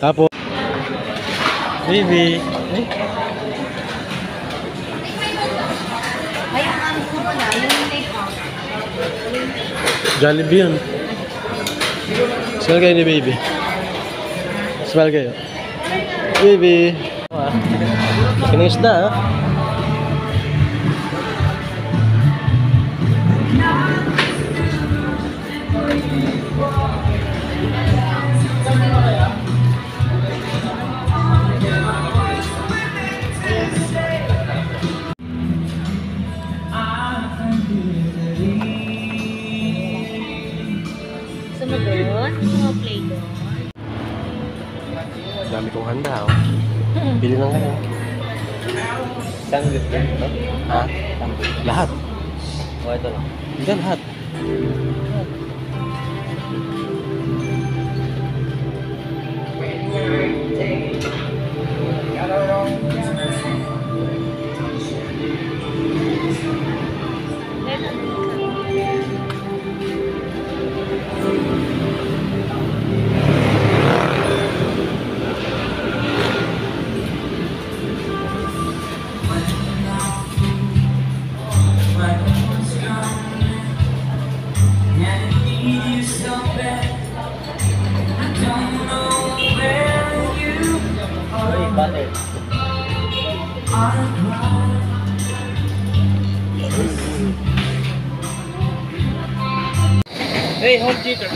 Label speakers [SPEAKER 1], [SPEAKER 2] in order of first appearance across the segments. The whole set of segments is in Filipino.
[SPEAKER 1] Tapos baby. Ay. Jollibee yun. Smile kayo ni baby. Smile kayo. Baby. Laki ng isda ha. Dami kong handa, oh. Bili lang kayo. Sandwich din ito? Ha? Lahat. O, ito lang. Hindi lahat. Butter. Hey, home theater.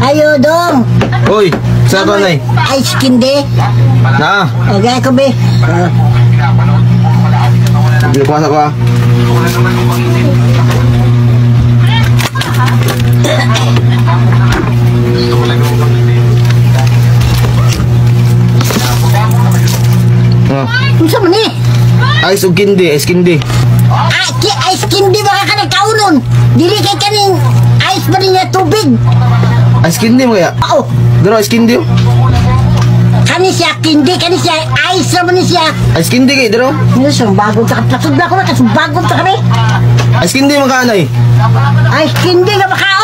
[SPEAKER 2] Ayo dong.
[SPEAKER 3] Uy, saan ka na eh?
[SPEAKER 2] Ice candy.
[SPEAKER 3] Na?
[SPEAKER 2] Okay ko be.
[SPEAKER 3] Pinapasa ko ah.
[SPEAKER 2] Unsa man ni?
[SPEAKER 3] Ice o kindi, ice kindi.
[SPEAKER 2] Ice candy baka ka nagkaunon. Dili kay kaning ice ba niya tubig?
[SPEAKER 3] Ice kindi mo kaya?
[SPEAKER 2] Oo.
[SPEAKER 3] Daro ice kindi oh.
[SPEAKER 2] Kani siya candy, kani siya ice naman ni siya.
[SPEAKER 3] Ice kindi kay daro?
[SPEAKER 2] Ano siya bago ta kapatid na ko na kasi bago ta kami.
[SPEAKER 3] Ice kindi mo ka na eh.
[SPEAKER 2] Ice candy nga baka